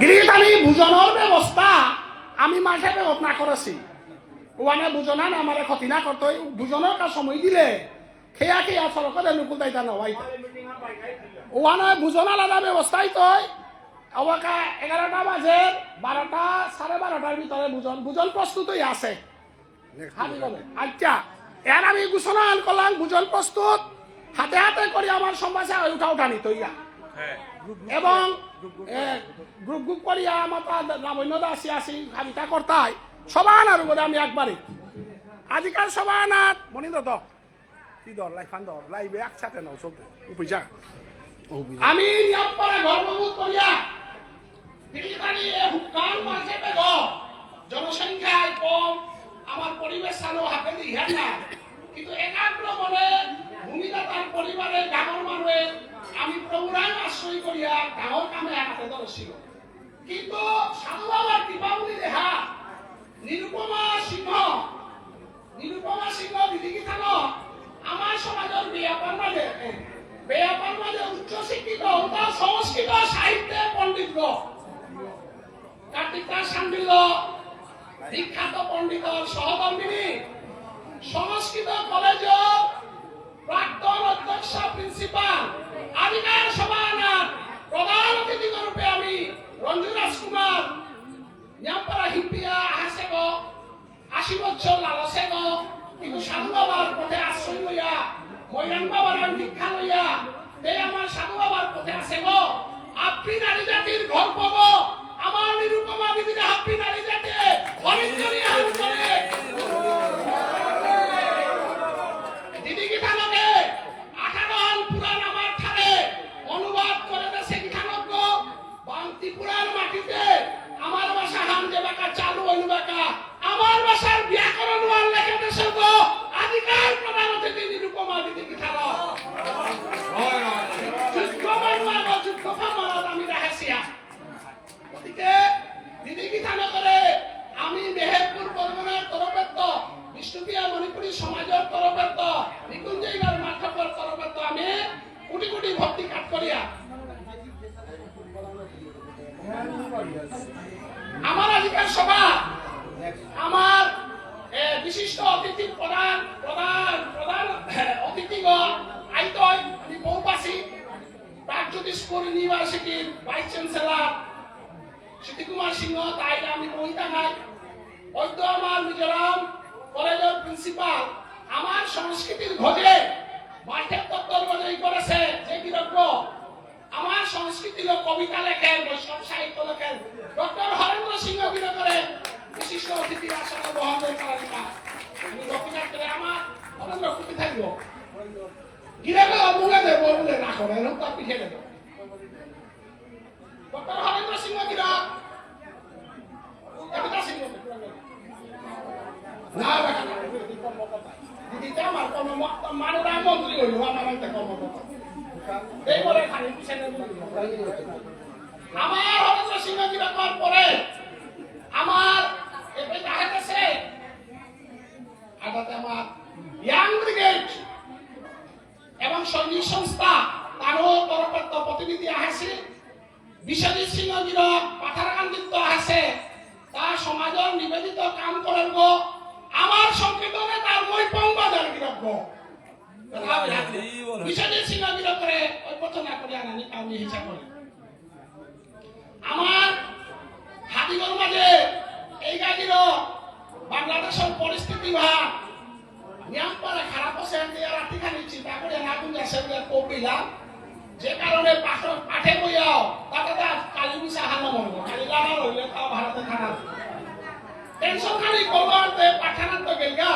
গিরিটানি বুঝানোর ব্যবস্থা আমি মাঠে ব্যবস্থা করেছি। ওখানে বুঝনা না আমার ক্ষতি না করতে বুঝানোর কাজ সময় দিলে খেয়া খেয়া সরকারে নুকুল দায়িত্ব নয় ওখানে বুঝনা আলাদা ব্যবস্থাই তো আমাকে 11টা বাজে 12টা 12:30টার ভিতরে বুঝন প্রস্তুতই আছে। আচ্ছা এর আমি ঘোষণা করলাম বুঝন প্রস্তুত হাতে হাতে করে আমার সম্ভাষা উঠা নিত এবং গ্রুপ গ্রুপ করিয়া আমার লাবণ্যতা আসি খাবিতা করতাই সবান আর বলে আমি একবারে আজিকাল সবান আর মনিন্দ্র দ কি দর লাই ফান দর লাইবে একসাথে নাও সব উপজা আমি নিয়ম করে গর্ববোধ করিয়া জনসংখ্যায় কম আমার পরিবেশ আলো হাতে দিয়ে না কিন্তু একাগ্র মনে ভূমিদাতার পরিবারের ডাঙর মানুষে আমি প্রোগ্রাম আশ্রয় করিয়া ডাঙর কামে হাতে ধরছিল কিন্তু সাধু বাবার কৃপাবলী দেহা নিরুপমা সিংহ দিদিকে থানো আমার সমাজের বেয়াপার মাঝে উচ্চ শিক্ষিত সংস্কৃত সাহিত্যের পণ্ডিত কার্তিক দাস শান্তিল বিখ্যাত পণ্ডিত সহকর্মিনী সংস্কৃত কলেজ প্রাক্তন অধ্যক্ষ প্রিন্সিপাল আদিকার সভানার প্রধান অতিথি রূপে আমি রঞ্জু রাজকুমার নিয়ামপাড়া হিপিয়া আহাসে গো 80 বছর লালসে গো কিন্তু সাধু বাবার পথে আশ্রয় লইয়া মৈরাং বাবার দীক্ষা লইয়া এই আমার সাধু বাবার পথে আছে গো আপনি নারী জাতির গর্ব গো আমার নিরুপমা দিদিরা আপনি নারী জাতি হরিঞ্জনি হাত করে দিদি কি থানকে 18 পুরাণ আমার ঠারে অনুবাদ করে দেশে কি থানক বাংতি পুরাণ মাটিতে আমার ভাষা হাম যে বাঁকা চালু হইল বাঁকা আমার ভাষার ব্যাকরণ ওয়াল লেখা দেশে গো আদিকাল প্রধান অতিথি নিরুপমা দিদি কি থানো আমি রাহেছিয়া ওদিকে দিদি কি থানো করে আমি মেহেরপুর বর্মনার তরফের বিষ্ণুপিয়া মণিপুরী সমাজের তরফের নিকুঞ্জেগার মাঠপের তরফের আমি কোটি কোটি ভক্তি কাট করিয়া আমার আজকের সভা আমার বিশিষ্ট অতিথি প্রধান অতিথিগণ আইতই আমি বহুপাশী প্রাগজ্যোতিষপুর ইউনিভার্সিটির ভাইস চ্যান্সেলর সিদ্ধি কুমার সিংহ তাই আমি বইতাঙ্গাই বৈদ্য আমার মিজোরাম কলেজের প্রিন্সিপাল আমার সংস্কৃতির খোঁজে মাঠের তত্ত্বাবধান করেছে যে বিরজ্ঞ আমার সংস্কৃতির কবিতা লেখেন বৈষ্ণব সাহিত্য লেখেন ডক্টর হরেন্দ্র সিংহ বিনগরে বিশিষ্ট অতিথির আসনে বহন করার আমি রক্ষা করে আমার হরেন্দ্র কুটি থাকবো গিরাকে অবুলে দেবো বলে না করে এরকম তার পিছিয়ে দেবো ডক্টর হরেন্দ্র সিংহ গিরা কবিতা সিংহ না দিদিটা আমার মানরা মন্ত্রী হইল আমার কর্মকর্তা এই বলে খালি পিছনে আমার হরেন্দ্র সিংহ গিরা করার পরে আমার এতে দেখা গেছে আদাতে আমার ইয়াং ব্রিগেড এবং সৈনিক সংস্থা তারও তরফের প্রতিনিধি আছে বিশ্বজিৎ সিংহ গিরক পাথারকান্দিত্ব আছে তার সমাজের নিবেদিত কাম করেন গো আমার সংকীর্তনে তার মই পঙ্গদের গিরক গো বিশ্বজিৎ সিংহ গিরকরে ঐক্যনা করে আনানি কাউনি হিসাব করে আমার হাতিগর মাঝে এই গাড়ির বাংলাদেশের পরিস্থিতি ভাব নিয়ামপাড়া খারাপ আছে রাতি খালি চিন্তা করে না বুঝা সেগুলো কপিলাম যে কারণে পাঠে বইয়াও তাতে কালি মিশা হানো মনে কালি লাগার হইলে তাও ভারতে খানা টেনশন খালি করতে পাঠানার তো গেলগা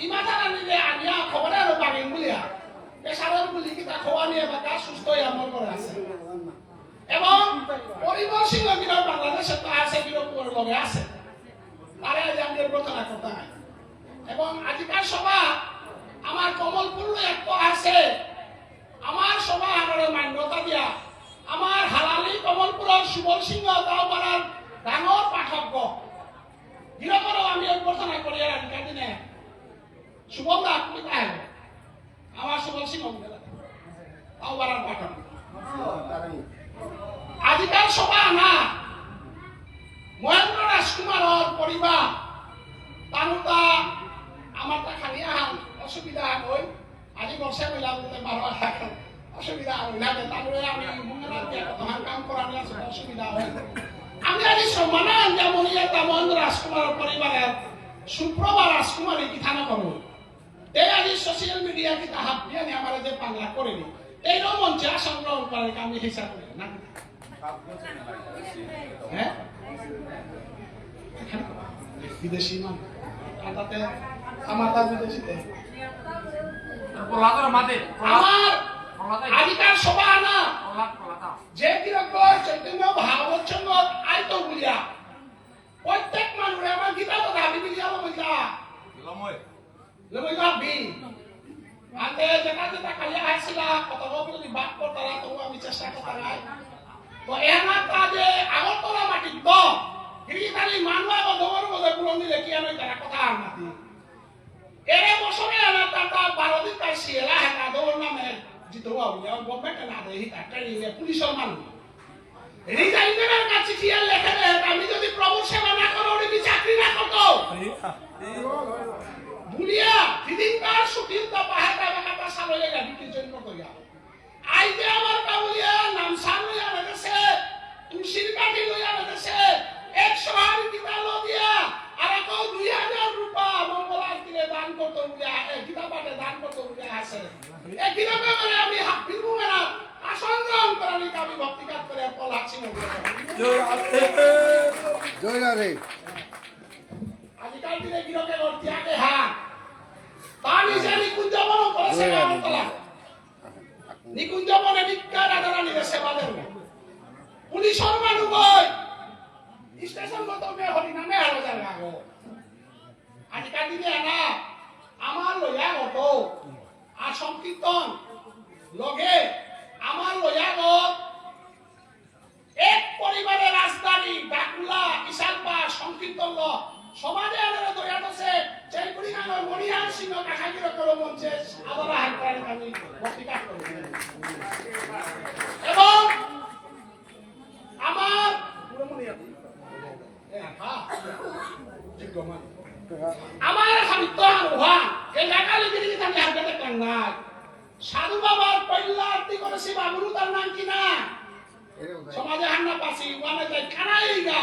ইমাথানা নিলে আনিয়া খবরে আরো বাগেন বলিয়া পেশারের বলি কিতা খোয়া নিয়ে বাকা সুস্থ হয়ে আমল করে আছে এবং পরিবার সিংহ গিরক বাংলাদেশে তো আছে গিরকপুরের লগে আছে তারা আমাদের ঘটনা করতে হয় এবং আজকাল সভা আমার কমলপুর একটা আছে আমার সভা আমার মান্যতা দিয়া আমার হালালি কমলপুরের সুবল সিংহ দাওপাড়ার ডাঙর পাঠক গিরকরও আমি অভ্যর্থনা করি আর আজকাল দিনে সুবল দা আপনি তাই আমার সুবল সিংহ দাওপাড়ার পাঠক আজকাল সভা না অসুবিধা হয় আমি আজি সম্মান যেমন তেমন রাজকুমার পরিবারের সুপ্রভা রাজকুমারী কিথানো করো এই আজি সোশ্যাল মিডিয়া কি তাহা বিয়ানি আমার যে বাংলা করেনি এইরকম মঞ্চে সংগ্রহণ করে আমি হিসাব করি না হ্যাঁ বিদেশি মান তাতে আমার তা বিদেশিতে আমার আজিকার সভা না যে কিরকম চৈতন্য ভাগবত সঙ্গত আইতো বুঝিয়া প্রত্যেক মানুষের আমার গীতা তো ভাবি বুঝিয়া বুঝলা লমই ভাবি আগে যেটা খালি আসছিলা কত যদি বাদ করতারা তো আমি চেষ্টা করতে নাই তো এনা কাজে আগরতলা মাটি তো গিরিখালি মানুষ দমর মধ্যে পুরন দিলে কি আমি তারা কথা আর নাতি এরে বছরে আনা তাতা 12 দিন কাজ সিয়েলা হেনা দমর নামে জিতো আউলিয়া গভর্নমেন্ট না দেই তাকে নিয়ে পুলিশের মানুষ রিজাইনের কাছে কি আর লেখা দেয় আমি যদি প্রভু সেবা না করো উনি চাকরি না করতো বুলিয়া দিদিনকার সুতিলতা পাহাড়া বাকাটা সালয়ে গাড়ি কি জন্য কইয়া আইতে আমার কাবুলিয়া নাম সালয়া লাগছে তুলসীর কাঠি লইয়া লাগছে 100 হাড়ি কিতালো দিয়া আর কও 2000 রূপা মঙ্গলার দিনে দান করতে বুলিয়া কিতাবাতে দান করতে বুলিয়া আছে এই কিতাবে মানে আমি হাফিজু না আসন গ্রহণ করানি আমি ভক্তিকাত করে পল আছি জয় রাধে আজিকাল দিনে গিরকে করতে আগে হ্যাঁ পানি যে নিকুঞ্জবন করেছে আমতলা নিকুঞ্জবনে বিজ্ঞান আদারানি সেবা দেব পুলিশের মানুষ কই স্টেশন মত মে হরি নামে আলো জায়গা গো আজিকাল দিনে না আমার লয়া গত আর সংকীর্তন লগে আমার লয়া গত এক পরিবারের রাজধানী বাকুলা ইসালপা সংকীর্তন ল সমাজে আলাদা দয়া আছে চেলপুরি গানের মনিহার সিংহ কাকাগির করো মঞ্চে আদরা হাত করে আমি বক্তৃতা করি এবং আমার আমার সাহিত্য আহ্বান এই লাগালি গিরি আমি হাতে দেখলাম না সাধু বাবার পয়লা আরতি করেছি বাবুরু তার নাম কি না সমাজে হান্না পাছি ওয়ানে যাই কানাইগা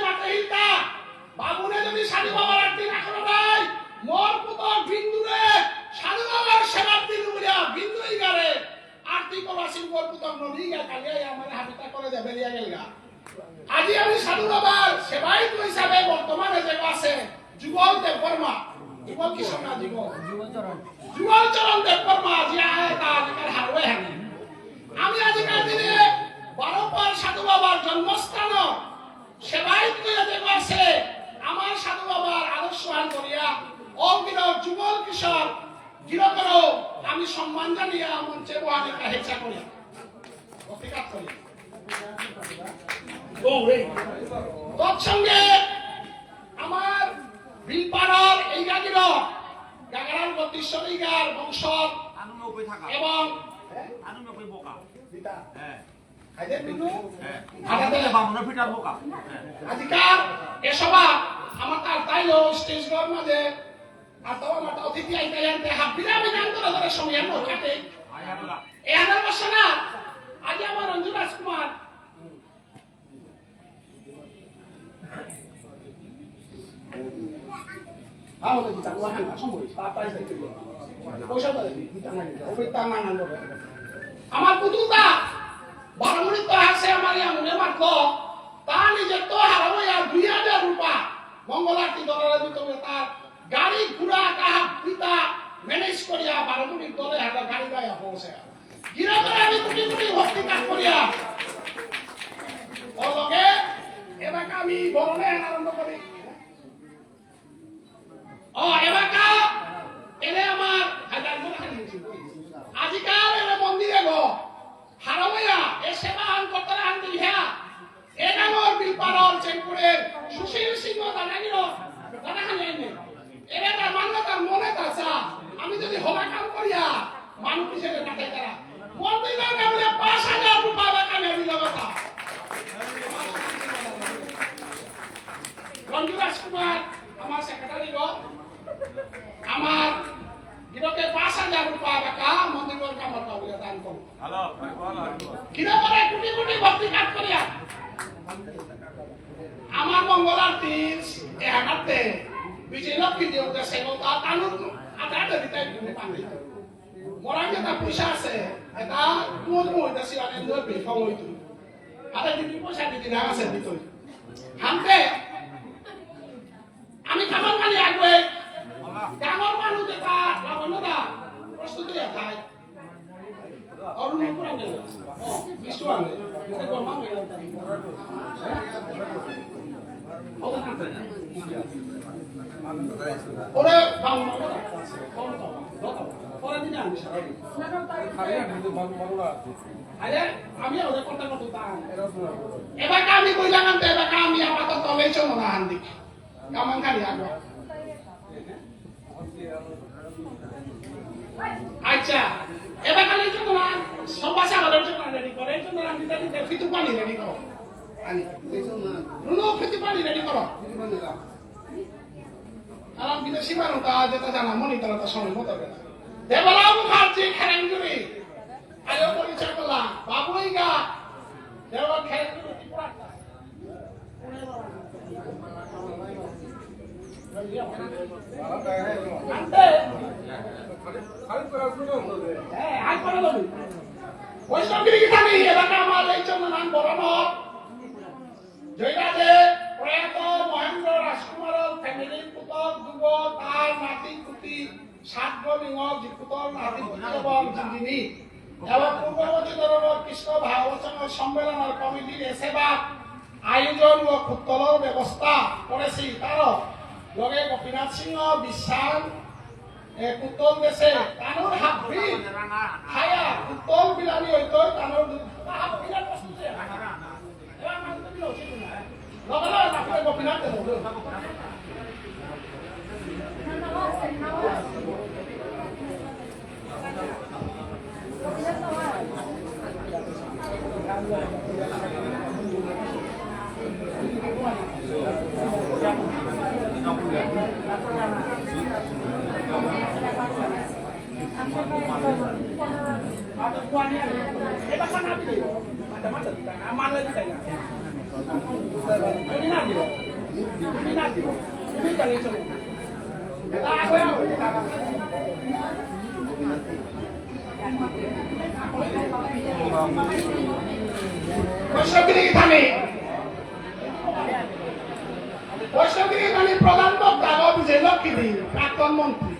মাঠে হিলতা বাবুনে যদি সাধু বাবার আরতি না করে নাই মোর পুতর বিন্দুরে সাধু বাবার সেবার দিন বলিয়া বিন্দুই গারে আরতি করাছি মোর পুতর নদী গা কালিয়াই আমার হাবিতা করে যাবে লিয়া গেলগা আজি আমি সাধু বাবার সেবায়িত হিসাবে বর্তমানে যে আছে যুগল দেববর্মা যুগল কিশোর না যুগল চরণ দেববর্মা আজি আয় তা আজিকার হারবে হানি আমি আজিকার দিনে বারবার সাধু বাবার জন্মস্থান সেবায়িত করে দেখো আছে আমার সাধু বাবার আদর্শান করিয়া অগির যুগল কিশোর গিরকর আমি সম্মান জানিয়া মঞ্চে বহানি হেচা করি প্রতিকার করি তৎসঙ্গে আমার বিলপাড়ার এই গাগির গাগারার 32 গার বংশ এবং আজিকার এসবা আমার তার তাইলো স্টেজ ঘর মাঝে আর তো আমার অতিথি আইতে আনতে হাফিরা আমি নাম করে ধরে সময় আমার কাটে এই আনার বসে না আজ আমার রঞ্জু রাজকুমার আমার পুতুলটা 12 মিনিট তো আছে আমার মনে মাত্র তা নিজে তো হারাবো আর 2000 রূপা মঙ্গলারতি দলের ভিতরে তার গাড়ি ঘোড়া কাহা পিতা ম্যানেজ করিয়া 12 মিনিট দলে হাতে গাড়ি গায়ে পৌঁছে গিরা করে আমি কোটি কোটি ভক্তি কাজ করিয়া ওলগে এবারে আমি বরণে আনন্দ করি এবাকা এনে আমার আজিকাল এনে মন্দিরে গো হারামাইয়া এ সেবা আন করতে আনতে হ্যাঁ এ ডাঙর বিলপাড়ার চেনপুরের সুশীল সিংহ দানাগির দানাখানি এনে এনে তার মান্যতার মনে তাছা আমি যদি হলা কাম করিয়া মানুষ হিসেবে কাটাই তারা মন্দিরের নামে 5000 রূপা বাকানে ভক্তি কাট করিয়া আমার মঙ্গলার তিন এহাতে বিজয় লক্ষ্মী দেবতা সেবক কানুন আদাটা দিতে পারে মরাং যেটা পয়সা আছে এটা কোন মইতা সিয়ানে নয় বেফা হইতো আদা দিবি পয়সা দিতে না আছে দিতই হামতে আমি খাবার খালি আগবে ডাঙর মানুষ যেটা লাবণদা প্রস্তুতি খাই অরুণ পুরা গেল বিষ্ণু আনে এটা গরমা হয়ে গেল ওরে বাম পরে দিন আমি সারা দিন আরে আমি ওদের কথা কথা এবার আমি কইলাম না এবার আমি আপাতত তলেই চলো না হান্দি কামান খালি আগো আচ্ছা এবার খালি চলো না সব ভাষা আমাদের জন্য রেডি করে এই জন্য আমি দিতে ফিতু পানি রেডি করো আনি রুনো ফিতু পানি রেডি করো আরাম বিদেশি মানুষটা যেটা জানা মনিটরটা সময় মতো দেবলাম মুখার্জি খেরেঙ্গুরি আয়ো পরিচয় করলাম বাবুই গা দেবলাম খেরেঙ্গুরি ত্রিপুরাটা বৈষ্ণবগিরি গীতানি এলাকা আমার এই জন্য নাম বরণক জয়রাজে প্রয়াত মহেন্দ্র রাজকুমার ফ্যামিলির পুতক যুব তার নাতি কুটি সাতগণিং জিপুতর নাতি এবং জিঞ্জিনি এবং পূর্ববর্তী ধরনের কৃষ্ণ ভাগবত সম্মেলনের কমিটির সেবা আয়োজন ও খুত্তলৰ ব্যৱস্থা করেছি তার লগে গোপীনাথ সিংহ বিশ্বাস কুত্তল গেছে তানোর হাবি খায়া কুত্তল বিলানি হইতো তানোর হাবিলা প্রস্তুত এবার মানুষ দিল ঠিক না লগা আপনি গোপীনাথ বৈষ্ণবগিরি প্রধান বক্তা বিজয় লক্ষ্মী দিন প্রাক্তন মন্ত্রী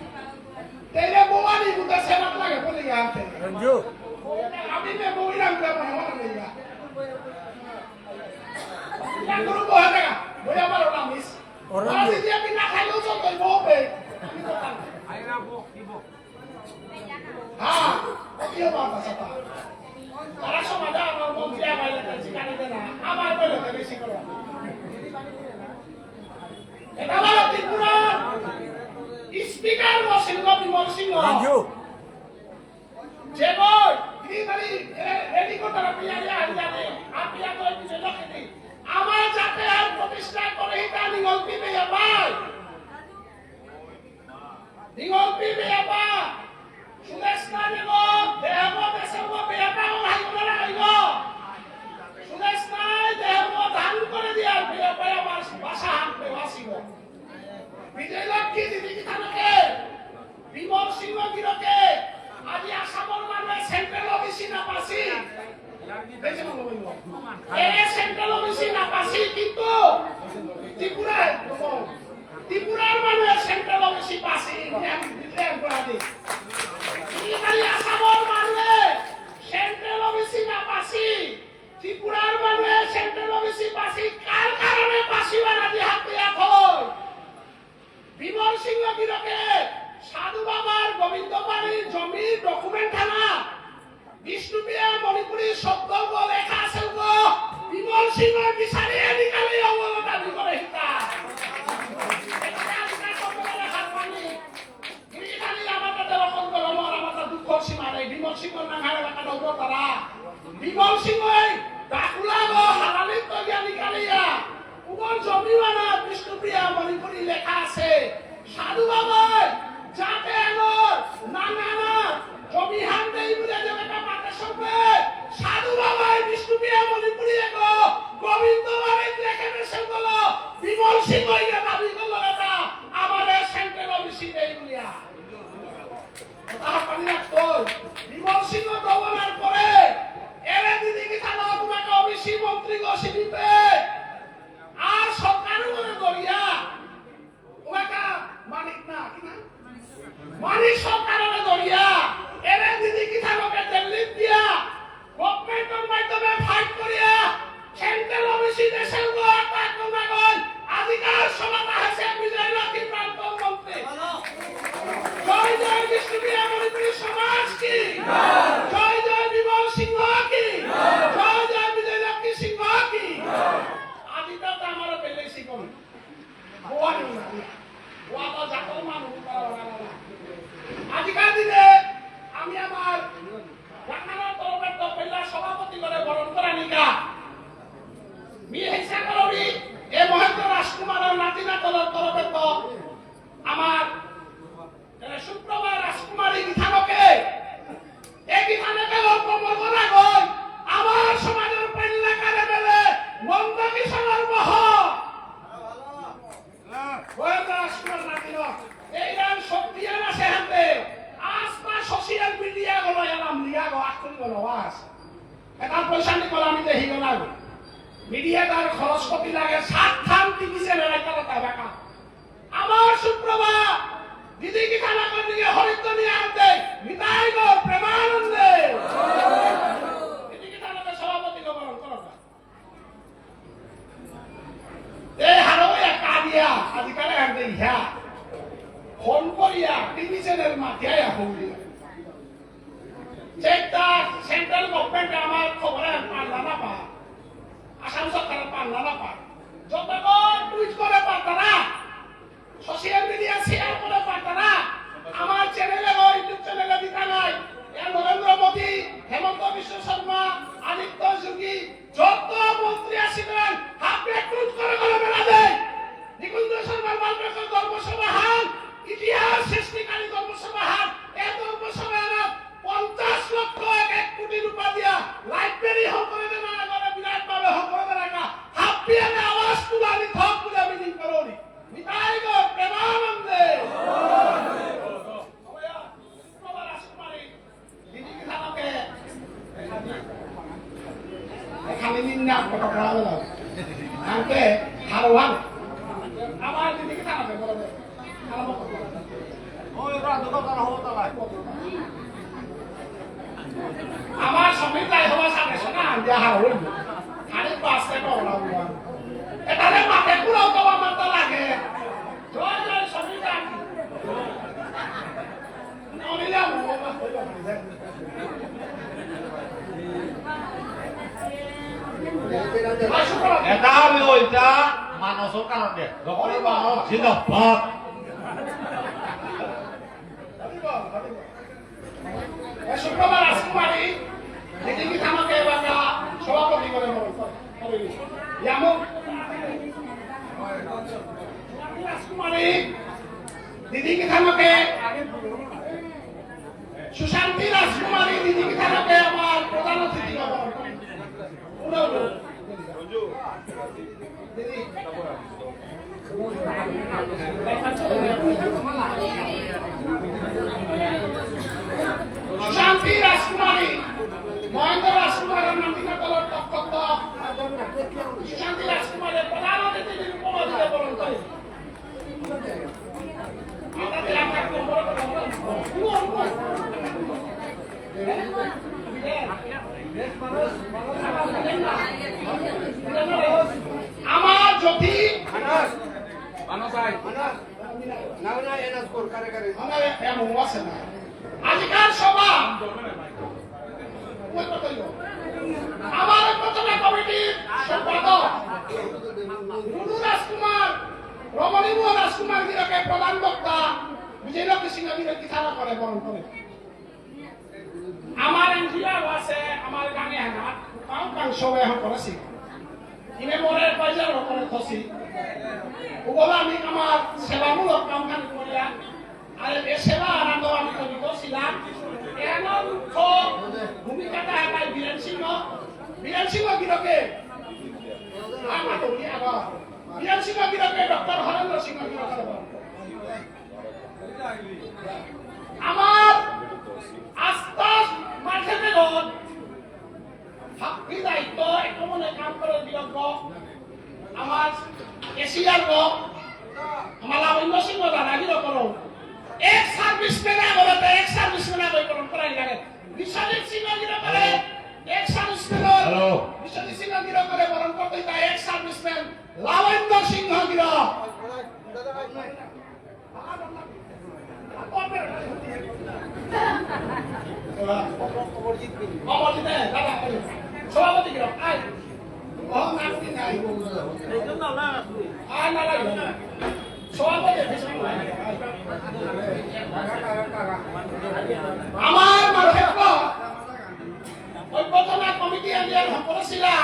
তেরে বোমানি বুঝে সেনাত লাগে বলে গেছে আমি নে বইরাম কে মনে মনে লইয়া ইয়া গুরু বহে দেখা বইয়া মারো না মিস ওরা যদি আপনি না খাইলেও চলবে বলবে আইরা বক দিব হ্যাঁ কি বাবা সাতা তারা সমাজে আমার মন্ত্রী আমার কাছে কানে দেনা আমার বলে বেশি করো এটা হলো ত্রিপুরা স্পিকার বসিল বিমল সিংহ যে বই গ্রিনারি রেডি করতে পিয়ারিয়া হারিয়ানে আপিয়া কই বিজয় লক্ষ্মী আমার যাতে আর প্রতিষ্ঠা করে এটা নিগল পিবে আবার নিগল পিবে আবার সুদেশ না নিব দেহব দেশব বেয়াটাও হাইব না হাইব সুদেশ নাই দেহব ধান করে দিয়ার বেয়াপায় আমার ভাষা হাঁটবে বাসিব বিজয় লক্ষ্মী দিদি কি থানকে বিমল সিংহ গিরকে আজি আসামৰ মানুহে সেন্ট্রাল অফিসি না পাসি সেন্ট্রাল অফিসি না পাসি কিন্তু ত্রিপুরার মানুহে সেন্ট্রাল অফিসি পাসি আসামৰ মানুহে সেন্ট্রাল অফিসি না পাসি ত্রিপুরার মানুহে সেন্ট্রাল অফিসি পাসি কার কারণে পাসিবা নাদি হাতে এখন বিমল সিংহ গিরকে সাধু বাবার গোবিন্দ বাড়ির জমি ডকুমেন্ট থানা বিষ্ণুপ্রিয়া মণিপুরী শব্দ লেখা আছে বিমল সিংহ বিচারিয়ে নিকালি অবলা দাবি করে হিতা দুঃখর সীমা নেই বিমল সিংহ নাঙারে রাখা নব তারা বিমল সিংহ ডাকুলাব হালালিত তৈয়া নিকালিয়া উমর জমি মানা বিষ্ণুপ্রিয়া মণিপুরী লেখা আছে সাধু বাবাই যাতে এগর নাঙানা জমি হান দেই বুঝে যাবে মাতা সবে সাধু বাবাই বিষ্ণুপ্রিয়া মণিপুরী মন্ত্রী গসিপে আর সরকারের মনে করিয়া ওটা মানিক না কি না মানিক সরকারের করিয়া এরে দিদি কি থাকবে দিল্লি দিয়া গভর্নমেন্টের মাধ্যমে ফাইট করিয়া সেন্ট্রাল অফিসে দেশের গোটা কোনাগল আধিকার সমাতা আছে বিজয় লক্ষ্মী প্রাক্তন মন্ত্রী জয় জয় বিষ্ণুপ্রিয়া মণিপুরী সমাজ কি জয় জয় বিমল সিংহ কি জয় জয় বিজয় লক্ষ্মী সিংহ কি আদিটা তো আমার পেলেছি কোন গোয়া না গোয়া তো জাতর মানুষ আজকাল দিনে আমি আমার রাখানোর তরফের তো পেলা সভাপতি করে বরণ করা নিকা মি হিসা করি এ মহেন্দ্র রাজকুমারের নাতিনা তরফের তো আমার শুক্রবার রাজকুমারী গীতানকে এই গীতানকে লক্ষ্যমর্দনা গই আমার সমাজের পেল্লাকারে বেলে নন্দ কিশোরের বহ মহেন্দ্র রাজকুমার নাতিন এই গান শক্তি আছে হাতে আজপা সোশ্যাল মিডিয়া গুলো এলাম লিয়া গো আখরি গুলো আস এটা পয়সা নিকল আমি দেখি গলা মিডিয়া তার খরচ কপি লাগে 7 থান টিভি চ্যানেল এটা টাকা আমার শুক্রবার দিদি কি খানা করে দিয়ে হরিত নিয়ে আনতে নিতাই গো প্রেমানন্দে দিদি কি খানা সভাপতি গো বরণ করো এই হারো একা দিয়া আজকাল আনতে ইহা ফোন করিয়া টিভি চ্যানেল মাতিয়াই হউলি যেটা সেন্ট্রাল গভর্নমেন্ট আমার খবরে পারলা না পা আসাম সরকার পারলা না পা যতক্ষণ টুইট করে পারতারা সোশ্যাল মিডিয়া শেয়ার করে পারতারা আমার চ্যানেলে ইউটিউব চ্যানেলে দিতা নাই নরেন্দ্র মোদী হেমন্ত বিশ্ব শর্মা আদিত্য যোগী যত মন্ত্রী আসিলেন হাতে টুইট করে করে বেলা দেয় নিকুঞ্জ শর্মার মালবেশর ধর্মসভা হান ইতিহাস সৃষ্টিকারী ধর্মসভা হান এই ধর্মসভা 50 লক্ষ 1 কোটি রূপা দিয়া লাইব্রেরি হকরে না করে বিরাট ভাবে হকরে রাখা হাপিয়ানে আওয়াজ তুলানি থক তুলে মিটিং করোনি নিতাই গো প্রেমানন্দে খালি নিন্না কথা বলা হলো আনকে হারওয়ান আমার দিদিকে থানাতে বলে আমার সমিতাই হওয়া সাথে শোনা যাহা হইল খালি পাঁচটা করলা এটারে মাঠে পুরাও তো আমার তো লাগে জয় জয় সমিতা নলিলা এটা আমি ওইটা মানসর কারণে যখন মানুষ জিন্দাবাদ শুক্রবার রাজকুমারী দিদি থামাকে বাঁকা সভাপতি করে রাজকুমারী দিদি থামাকে সুশান্তি রাজকুমারী দিদি থামাকে আমার প্রধান অতিথি শান্তি রাজকুমারী মহেন্দ্র রাজকুমারের নাতিনা দলের পক্ষ শান্তি রাজকুমারের প্রধান অতিথির উপমন্ত্রী বরণ করে আমার যদি আজকাল সভা আমার প্রথমে কমিটির সম্পাদক রুনু রাজকুমার রমণী মোহন রাজকুমার গিরকে প্রধান বক্তা বিজয়লক্ষ্মী সিংহ গিরকে থানা করে বরণ করে আমার এনজিও আছে আমার গানে হানাত কাম সবাই এখন করেছি ইনে মরে পয়সার ওপরে খসি ওগুলো আমি আমার সেবামূলক কামখানি করিয়া আর এই সেবা আনন্দ আমি জড়িত ছিলাম এমন ভূমিকাটা একাই বীরেন সিংহ গিরকে বীরেন সিংহ গিরকে ডক্টর হরেন্দ্র সিংহ গিরকে আমার আস্থা মাঝে বেগত দায়িত্ব একটু মনে কাম করে আমার এশিয়ার আমার লাবণ্য সিংহ দাদাগিরি করো এক সার্ভিসম্যান বলতে এক সার্ভিসম্যান বৈকরণ করাই লাগে বিশ্বজিৎ সিংহ গিরো করে এক সার্ভিসম্যান হ্যালো বিশ্বজিৎ সিংহ গিরো করে বরণ করতে তাই এক সার্ভিসম্যান লাবণ্য সিংহ গিরো অমরজিৎ দাদা সভাপতি গিরো আয় নামটি নাই আয় না লাগে সভাপতি আমার মার্কেট ঐক্যতনা কমিটি এরিয়ার করেছিলা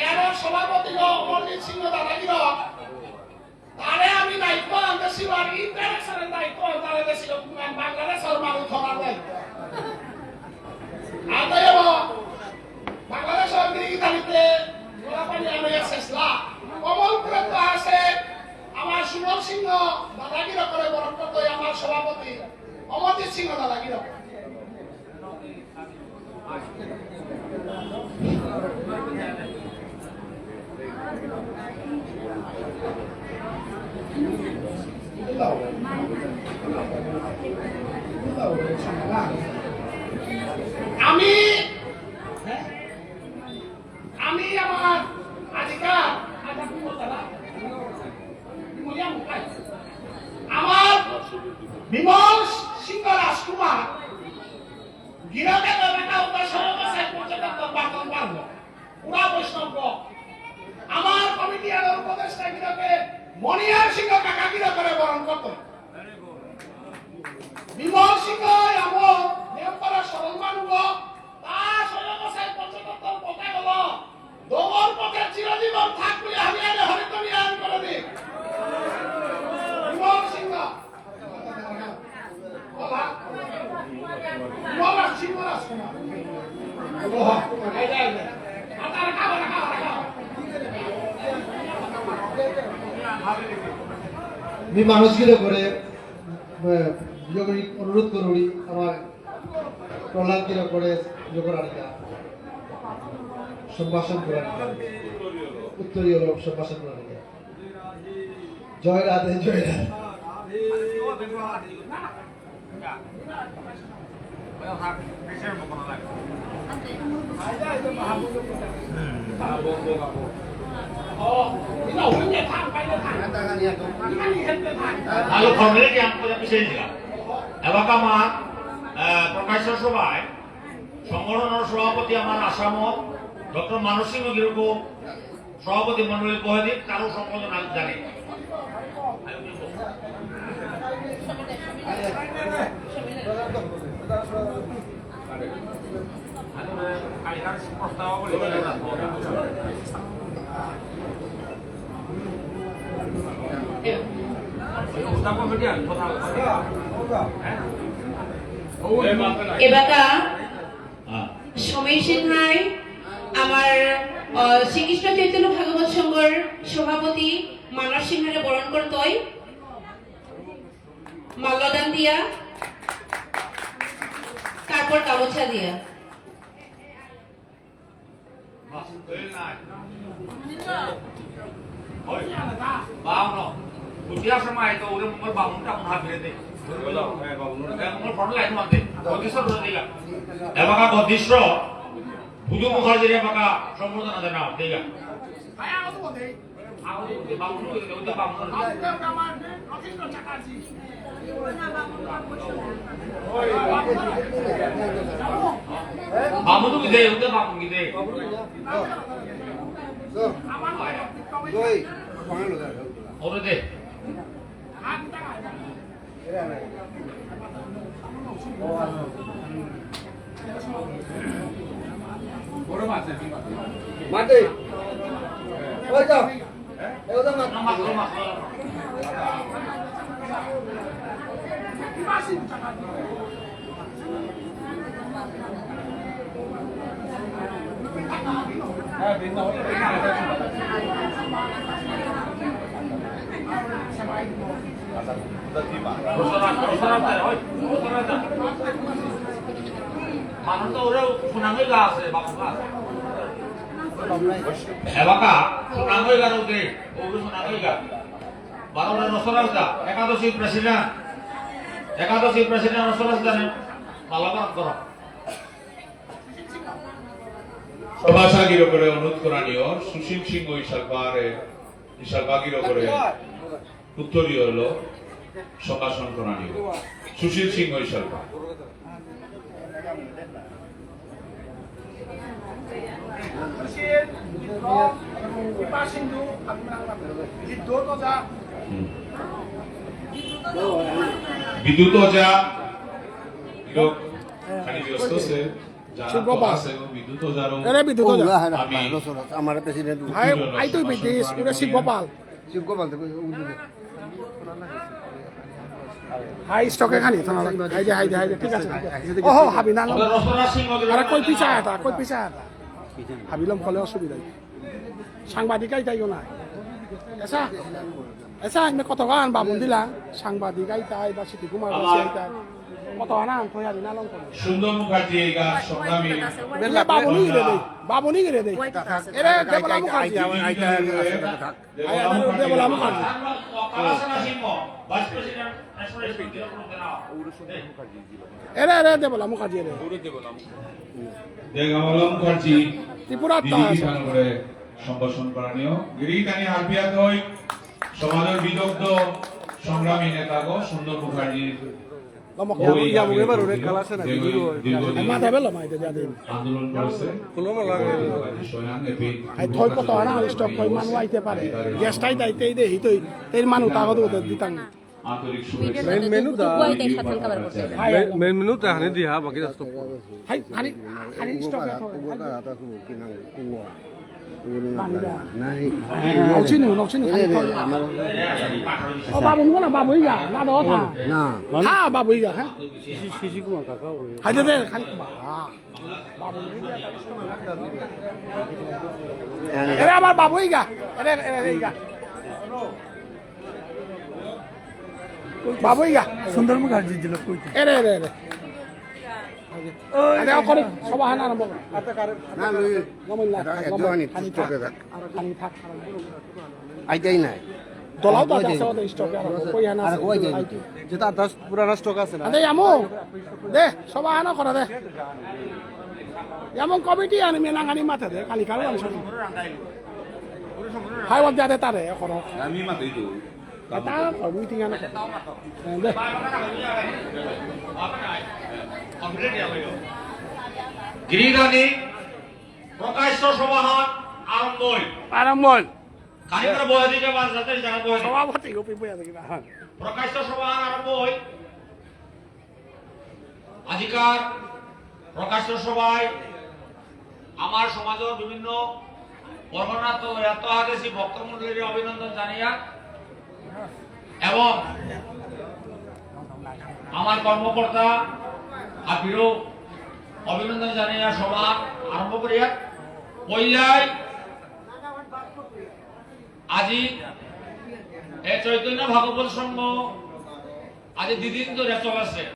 এর সভাপতি অমরজিৎ সিংহ দাদাগির তারে আমি দায়িত্ব আনতেছিল আর ইন্টারেকশনের দায়িত্ব তারে দিয়েছিল বাংলাদেশের মানুষ ধরা দায়িত্ব আদায়ব বাংলাদেশের গিরিগিতালিতে গোলাপানি আমি শেষলা কমলপুরে তো আছে আমার সুমন সিংহ দাদাগির করে বরণ করতে আমার সভাপতি অমরজিৎ সিংহ দাদাগির আমি আমার আজকাল আমার বিমল সিংহ রাজকুমার গিরকে বেটা সর্বশেষ পর্যন্ত বাতন পারব পুরা বৈষ্ণব আমার কমিটি আর উপদেষ্টা গিরকে মনিয়ার সিংহ কাকা গির করে বরণ করত বিমল সিংহ আমার নেমপাড়া সরল মানুষ তা সর্বশেষ পর্যন্ত কথা হল দমর পথে চিরজীবন থাকবি আমি আগে হরিতনি আন করে দিই বিমল সিংহ আমি মানুষগুলো করে অনুরোধ করি আমার প্রহ্লাদ গির করে যোগরানিকা সম্ভাষণ করা উত্তরীয় সম্ভাষণ করা জয় রাধে জয় Radhe Lalu formulir yang punya bisa juga. Ewa kamar প্রকাশ্য সভায় সংগঠনের সভাপতি আমার আসামত ডক্টর মানস সিংহ গিরকু সভাপতি মন্ডলীর বহেদিক কারো সম্পাদনা জানে এবাকা সমীর সিনহাই আমার শ্রীকৃষ্ণ চৈতন্য ভাগবত সংঘর সভাপতি মানস সিনহারে বরণ করতই মাল্যদান দিয়া তারপর গামছা দিয়া usia sama itu udah mau bangun tak mau habis deh. Mau pernah lain nanti. Godisro udah tiga. Apakah Godisro? Bujuk muka jadi apakah sempurna ada nama tiga? Kayak aku tuh deh. Aku bangun dulu, udah bangun. Aku kan kamar, aku itu cakap sih. Bangun tuh gede, udah bangun gede. Udah deh. Mati. Oh itu. Udah mati. মানুষ তো ওরা শুনাঙ্গে গা আছে বাবু গা এবাকা সোনাং হয়ে গেল ওদের ওগুলো সোনাং হয়ে গেল 12 নসরাজদা একাদশী প্রেসিডেন্ট নসরাজদানের মালাবান করা সভাসাগীর করে অনুরোধ করানিও সুশীল সিংহ ইশালবাগীর করে উত্তরীয় হলো সম্ভাষণ করানিও সুশীল সিংহ ইশালবাগ বিদ্যুৎ ওজা লোক খালি ব্যস্ত আছে যারা আছে বিদ্যুৎ ওজারও আমি আমার প্রেসিডেন্ট আই তো বিদেশ ওটা শিবগোপাল হাই স্টকে খালি হাই ঠিক আছে ওহ হাবি না নসরাজ সিংহ আরে কই পিছা এটা ভাবিলাম ফলে অসুবিধা সাংবাদিকাই তাইও না এসা আমি কত গান বাবুন দিলা সাংবাদিকাই তাই বা সিটি কুমার তাই কত আনা থই হাবি না লং সুন্দর মুখার্জি এই গান সংগ্রামী বাবুনি গিরে দেই এরে দেবলা মুখার্জি দেবলা মুখার্জি কালাসনা সিংহ ভাইস প্রেসিডেন্ট ন্যাশনাল এরে দেবলা মুখার্জি এরে দেগামলা মুখার্জি ত্রিপুরা দিদি খান করে সম্ভাষণ করানিও গিরিতানি হারবিয়াত হই সমাজের বিদগ্ধ সংগ্রামী নেতাগো সুন্দর মুখার্জির আন্দোলন করেছে থই কত আনা স্টক কই মানুষ আইতে পারে গ্যাসটাই দাইতেই দে হিতই তের মানুষ তাগত দিতাম আন্তরিক শুভেচ্ছা মেন মেনু তাহানি দিয়া বাকি রাস্তা হাই খালি স্টক নৌচিনি ও বাবু না বাবু ইগা না দাও থা না হ্যাঁ বাবু ইগা হ্যাঁ শিশি কুমার কাকা হাই দে খালি বাবু এরে আমার বাবু ইগা এরে ইগা বাবু ইগা সুন্দর মুখার্জি দিল কইতে এরে আরে করে সব আনা আরম্ভ না লই গমইলা একজনই স্টকে থাক খালি থাক আইতাই নাই দলাও তো আছে ওদের স্টকে আর কই আনা আর কই যাই যেটা 10 পুরানা স্টক আছে না আরে আমো দে সব আনা করে দে এমন কমিটি আনি মেনাঙ্গানি মাথা দে কালি কারো আনছ হাই ওয়াদ দে তারে এখন আমি মাতেই তো তা কবি ঠিক আনা দে গিরিধানী প্রকাশ্য সমাহার আরম্ভ খানিকটা বয়ে দিতে পারে যাতে জানা বয়ে সভাপতি গোপি বয়া দেখি না প্রকাশ্য সমাহার আরম্ভ হয় আজিকার প্রকাশ্য সভায় আমার সমাজের বিভিন্ন বর্ণনাত এত আদেশী ভক্তমন্ডলীর অভিনন্দন জানিয়া এবং আমার কর্মকর্তা আপিরও অভিনন্দন জানিয়া সভা আরম্ভ করিয়া পইলাই আজি চৈতন্য ভাগবত সংঘ আজি দুদিন ধরে চলাছে।